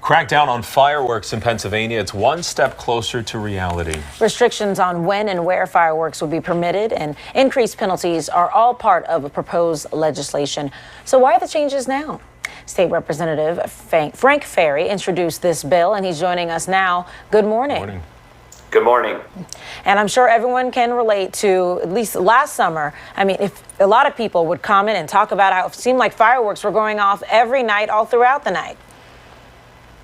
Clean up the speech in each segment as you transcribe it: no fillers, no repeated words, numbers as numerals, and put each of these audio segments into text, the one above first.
Crackdown on fireworks in Pennsylvania. It's one step closer to reality. Restrictions on when and where fireworks will be permitted and increased penalties are all part of a proposed legislation. So why the changes now? State Representative Frank Farry introduced this bill, and he's joining us now. Good morning. Good morning. Good morning. And I'm sure everyone can relate to, at least last summer, I mean, if a lot of people would comment and talk about how it seemed like fireworks were going off every night, all throughout the night.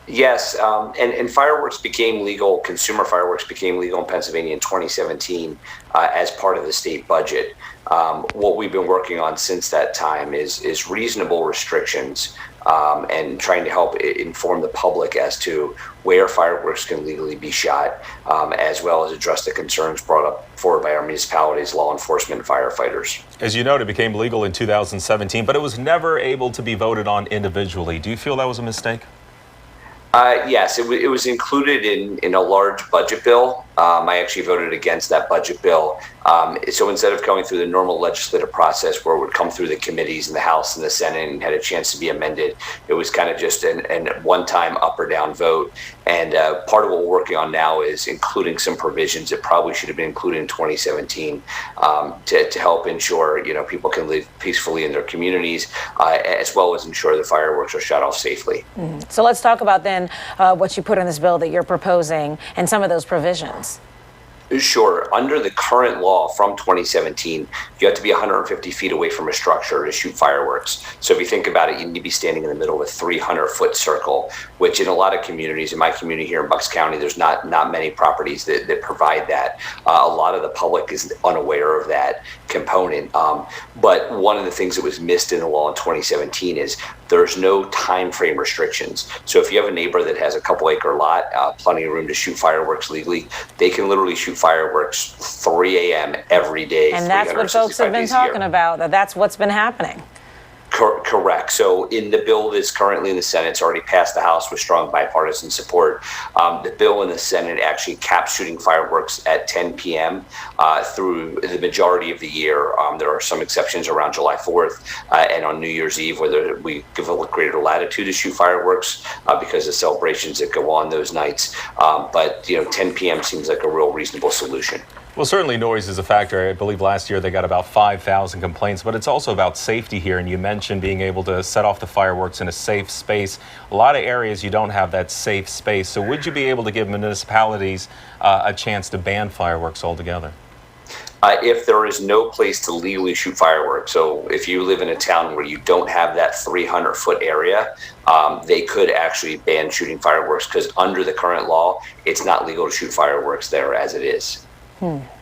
Yes, and fireworks became legal, consumer fireworks became legal in Pennsylvania in 2017 as part of the state budget. What we've been working on since that time is reasonable restrictions and trying to help inform the public as to where fireworks can legally be shot, as well as address the concerns brought up forward by our municipalities, law enforcement, and firefighters. As you noted, it became legal in 2017, but it was never able to be voted on individually. Do you feel that was a mistake? Yes, it was included in a large budget bill. I actually voted against that budget bill. So instead of going through the normal legislative process where it would come through the committees in the House and the Senate and had a chance to be amended, it was kind of just an one-time up or down vote. And part of what we're working on now is including some provisions that probably should have been included in 2017 to help ensure people can live peacefully in their communities, as well as ensure the fireworks are shut off safely. So let's talk about then what you put in this bill that you're proposing and some of those provisions. Sure. Under the current law from 2017, you have to be 150 feet away from a structure to shoot fireworks. So if you think about it, you need to be standing in the middle of a 300-foot circle, which in a lot of communities, in my community here in Bucks County, there's not many properties that provide that. A lot of the public is unaware of that component. But one of the things that was missed in the law in 2017 is there's no time frame restrictions. So if you have a neighbor that has a couple-acre lot, plenty of room to shoot fireworks legally, they can literally shoot fireworks 3 a.m. every day. And that's what folks have been talking about. That's what's been happening. Correct. So in the bill that's currently in the Senate, it's already passed the House with strong bipartisan support. The bill in the Senate actually caps shooting fireworks at 10 p.m. Through the majority of the year. There are some exceptions around July 4th and on New Year's Eve, where we give a greater latitude to shoot fireworks because of celebrations that go on those nights. But 10 p.m. seems like a real reasonable solution. Well, certainly noise is a factor. I believe last year they got about 5,000 complaints, but it's also about safety here. And you mentioned being able to set off the fireworks in a safe space. A lot of areas you don't have that safe space. So would you be able to give municipalities a chance to ban fireworks altogether? If there is no place to legally shoot fireworks, so if you live in a town where you don't have that 300-foot area, they could actually ban shooting fireworks because under the current law, it's not legal to shoot fireworks there as it is.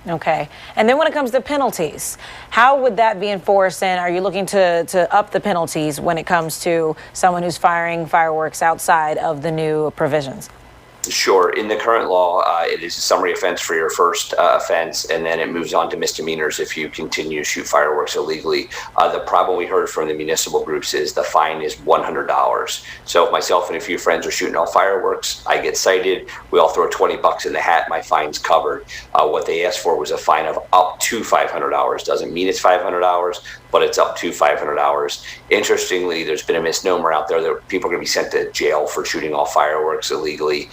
Okay. And then when it comes to penalties, how would that be enforced? And are you looking to up the penalties when it comes to someone who's firing fireworks outside of the new provisions? Sure. In the current law, it is a summary offense for your first offense, and then it moves on to misdemeanors if you continue to shoot fireworks illegally. The problem we heard from the municipal groups is the fine is $100. So if myself and a few friends are shooting off fireworks, I get cited. We all throw $20 in the hat. My fine's covered. What they asked for was a fine of up to $500. Doesn't mean it's $500, but it's up to $500. Interestingly, there's been a misnomer out there that people are going to be sent to jail for shooting off fireworks illegally.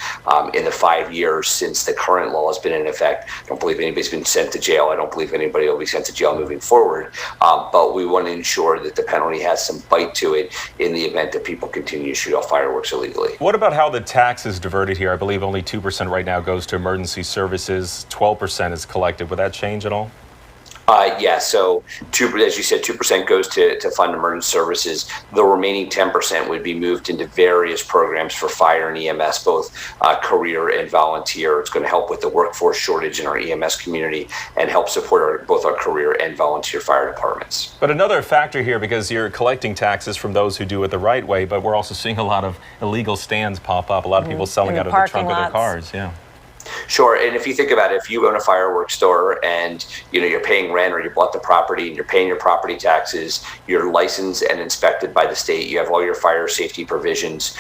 In the 5 years since the current law has been in effect, I don't believe anybody's been sent to jail. I don't believe anybody will be sent to jail moving forward. But we want to ensure that the penalty has some bite to it in the event that people continue to shoot off fireworks illegally. What about how the tax is diverted here? I believe only 2% right now goes to emergency services. 12% is collected. Would that change at all? Yeah, so as you said, 2% goes to fund emergency services. The remaining 10% would be moved into various programs for fire and EMS, both career and volunteer. It's going to help with the workforce shortage in our EMS community and help support both our career and volunteer fire departments. But another factor here, because you're collecting taxes from those who do it the right way, but we're also seeing a lot of illegal stands pop up, a lot of people selling out of the trunk of their cars. Yeah. Sure, and if you think about it, if you own a fireworks store and you're paying rent or you bought the property and you're paying your property taxes, you're licensed and inspected by the state, you have all your fire safety provisions,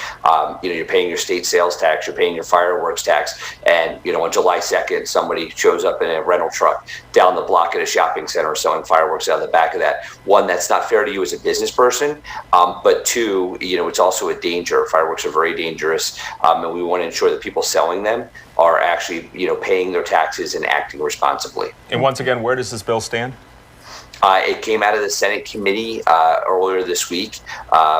you're paying your state sales tax, you're paying your fireworks tax, and on July 2nd, somebody shows up in a rental truck down the block at a shopping center selling fireworks out of the back of that. One, that's not fair to you as a business person, but two, it's also a danger. Fireworks are very dangerous, and we want to ensure that people selling them are actually, paying their taxes and acting responsibly. And once again, where does this bill stand? It came out of the Senate committee earlier this week,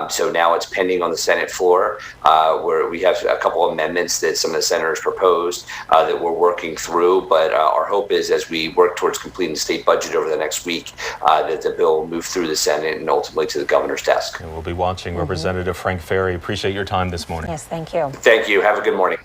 so now it's pending on the Senate floor, where we have a couple of amendments that some of the senators proposed that we're working through. But our hope is, as we work towards completing the state budget over the next week, that the bill will move through the Senate and ultimately to the governor's desk. And we'll be watching. Representative Frank Farry, appreciate your time this morning. Yes, thank you. Thank you. Have a good morning.